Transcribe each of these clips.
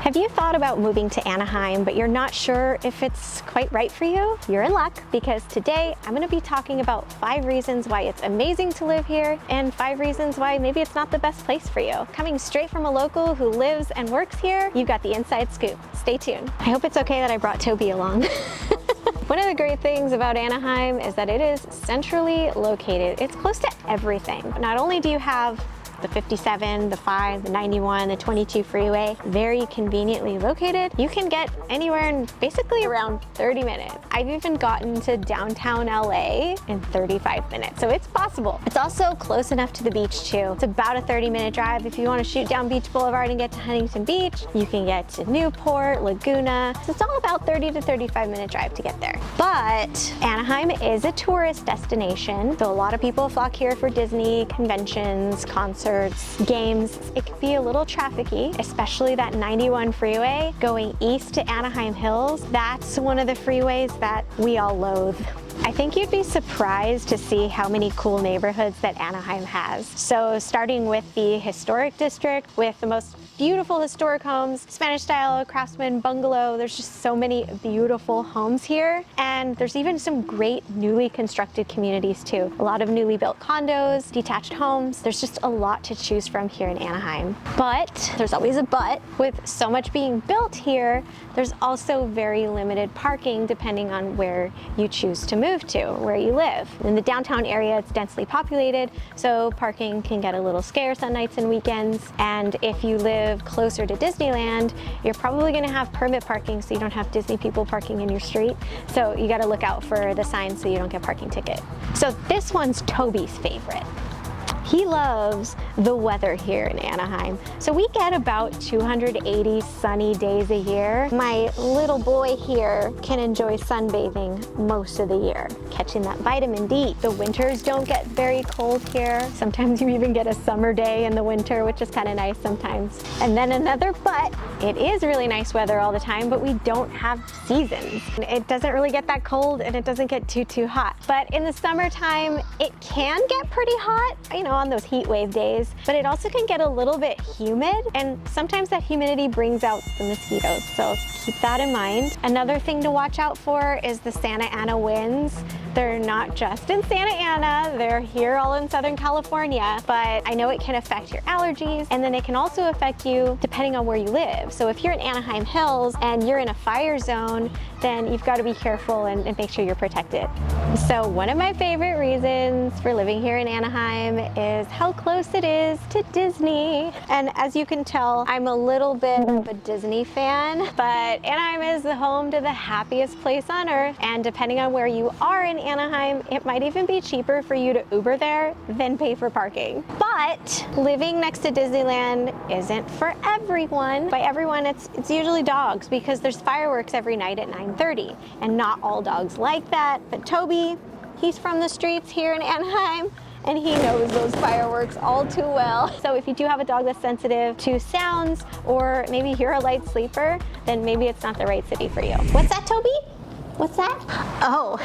Have you thought about moving to Anaheim, but you're not sure if it's quite right for you? You're in luck, because today I'm going to be talking about 5 reasons why it's amazing to live here and 5 reasons why maybe it's not the best place for you. Coming straight from a local who lives and works here, you've got the inside scoop. Stay tuned. I hope it's okay that I brought Toby along. One of the great things about Anaheim is that it is centrally located. It's close to everything. Not only do you have the 57, the 5, the 91, the 22 freeway, very conveniently located. You can get anywhere in basically around 30 minutes. I've even gotten to downtown LA in 35 minutes, so it's possible. It's also close enough to the beach too. It's about a 30-minute drive. If you want to shoot down Beach Boulevard and get to Huntington Beach, you can get to Newport, Laguna. So it's all about 30 to 35-minute drive to get there. But Anaheim is a tourist destination, so a lot of people flock here for Disney, conventions, concerts, games. It can be a little trafficky, especially that 91 freeway going east to Anaheim Hills. That's one of the freeways that we all loathe. I think you'd be surprised to see how many cool neighborhoods that Anaheim has. So starting with the historic district with the most beautiful historic homes, Spanish style, craftsman, bungalow. There's just so many beautiful homes here. And there's even some great newly constructed communities too. A lot of newly built condos, detached homes. There's just a lot to choose from here in Anaheim. But there's always a but. With so much being built here, there's also very limited parking depending on where you choose to move to, where you live. In the downtown area, it's densely populated, so parking can get a little scarce on nights and weekends. And if you live closer to Disneyland, you're probably going to have permit parking, so you don't have Disney people parking in your street. So you got to look out for the signs so you don't get a parking ticket. So this one's Toby's favorite. He loves the weather here in Anaheim. So we get about 280 sunny days a year. My little boy here can enjoy sunbathing most of the year, catching that vitamin D. The winters don't get very cold here. Sometimes you even get a summer day in the winter, which is kind of nice sometimes. And then another but, it is really nice weather all the time, but we don't have seasons. It doesn't really get that cold and it doesn't get too hot. But in the summertime, it can get pretty hot, you know, on those heat wave days, but it also can get a little bit humid, and sometimes that humidity brings out the mosquitoes, so keep that in mind. Another thing to watch out for is the Santa Ana winds. They're not just in Santa Ana, they're here all in Southern California, but I know it can affect your allergies, and then it can also affect you depending on where you live. So if you're in Anaheim Hills and you're in a fire zone, then you've got to be careful and make sure you're protected. So one of my favorite reasons for living here in Anaheim is how close it is to Disney. And as you can tell, I'm a little bit of a Disney fan, but Anaheim is the home to the happiest place on earth. And depending on where you are in Anaheim, it might even be cheaper for you to Uber there than pay for parking. But living next to Disneyland isn't for everyone. By everyone, it's usually dogs, because there's fireworks every night at 9:30, and not all dogs like that. But Toby, he's from the streets here in Anaheim, and he knows those fireworks all too well. So if you do have a dog that's sensitive to sounds, or maybe you're a light sleeper, then maybe it's not the right city for you. What's that, Toby? What's that? Oh,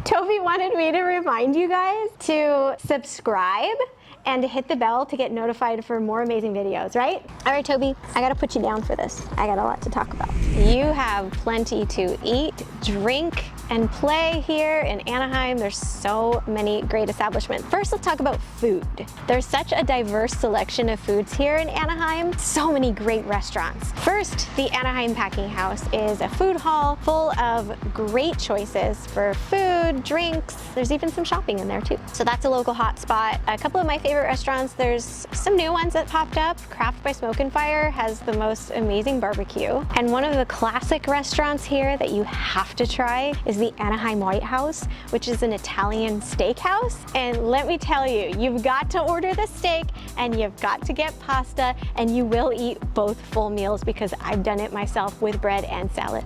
Toby wanted me to remind you guys to subscribe and to hit the bell to get notified for more amazing videos, right? All right, Toby, I gotta put you down for this. I got a lot to talk about. You have plenty to eat, drink, and play here in Anaheim. There's so many great establishments. First, let's talk about food. There's such a diverse selection of foods here in Anaheim. So many great restaurants. First, the Anaheim Packing House is a food hall full of great choices for food, drinks. There's even some shopping in there too. So that's a local hotspot. A couple of my favorite restaurants, there's some new ones that popped up. Craft by Smoke and Fire has the most amazing barbecue. And one of the classic restaurants here that you have to try is the Anaheim White House, which is an Italian steakhouse. And let me tell you, you've got to order the steak and you've got to get pasta, and you will eat both full meals because I've done it myself with bread and salad.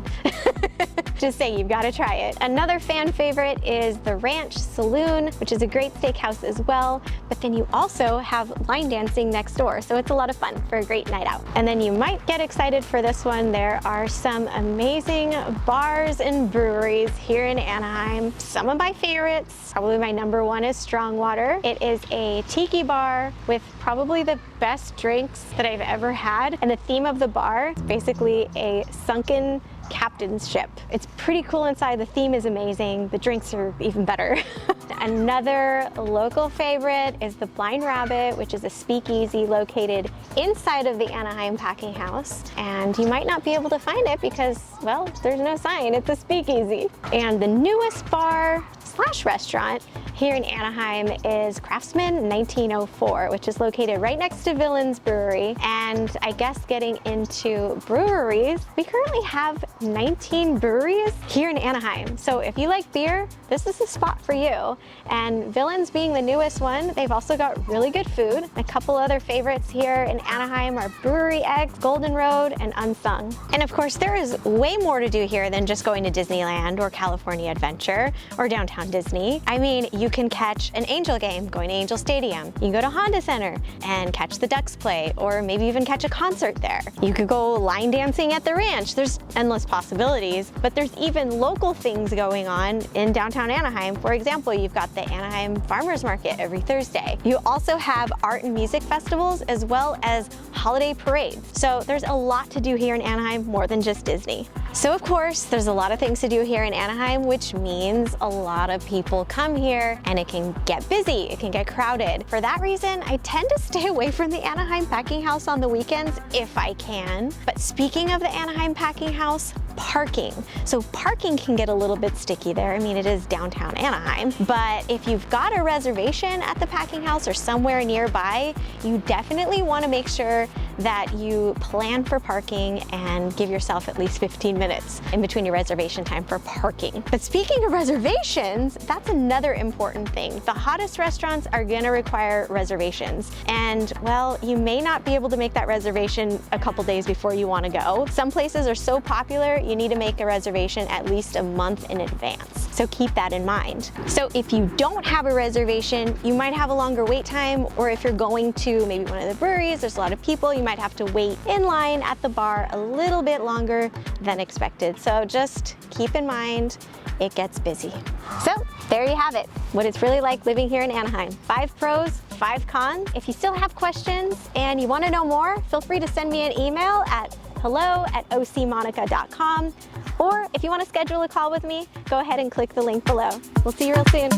Just saying, you've got to try it. Another fan favorite is the Ranch Saloon, which is a great steakhouse as well. But then you also have line dancing next door, so it's a lot of fun for a great night out. And then you might get excited for this one. There are some amazing bars and breweries here in Anaheim. Some of my favorites, probably my number one is Strongwater. It is a tiki bar with probably the best drinks that I've ever had. And the theme of the bar is basically a sunken captain's ship. It's pretty cool inside. The theme is amazing. The drinks are even better. Another local favorite is the Blind Rabbit, which is a speakeasy located inside of the Anaheim Packing House. And you might not be able to find it because, well, there's no sign. It's a speakeasy. And the newest bar / restaurant here in Anaheim is Craftsman 1904, which is located right next to Villains Brewery. And I guess getting into breweries, we currently have 19 breweries here in Anaheim. So if you like beer, this is the spot for you. And Villains being the newest one, they've also got really good food. A couple other favorites here in Anaheim are Brewery X, Golden Road, and Unsung. And of course, there is way more to do here than just going to Disneyland or California Adventure or downtown Disney. I mean, you can catch an Angel game going to Angel Stadium. You can go to Honda Center and catch the Ducks play, or maybe even catch a concert there. You could go line dancing at the ranch. There's endless possibilities, but there's even local things going on in downtown Anaheim. For example, you've got the Anaheim Farmers Market every Thursday. You also have art and music festivals as well as holiday parades. So there's a lot to do here in Anaheim, more than just Disney. So of course, there's a lot of things to do here in Anaheim, which means a lot of people come here and it can get busy, it can get crowded. For that reason, I tend to stay away from the Anaheim Packing House on the weekends if I can. But speaking of the Anaheim Packing House, parking. So parking can get a little bit sticky there. I mean, it is downtown Anaheim, but if you've got a reservation at the Packing House or somewhere nearby, you definitely want to make sure that you plan for parking and give yourself at least 15 minutes in between your reservation time for parking. But speaking of reservations, that's another important thing. The hottest restaurants are going to require reservations. And well, you may not be able to make that reservation a couple days before you want to go. Some places are so popular, you need to make a reservation at least a month in advance. So keep that in mind. So if you don't have a reservation, you might have a longer wait time, or if you're going to maybe one of the breweries, there's a lot of people, you might have to wait in line at the bar a little bit longer than expected. So just keep in mind, it gets busy. So there you have it, what it's really like living here in Anaheim. 5 pros, 5 cons. If you still have questions and you want to know more, feel free to send me an email at hello@ocmonica.com. Or if you want to schedule a call with me, go ahead and click the link below. We'll see you real soon.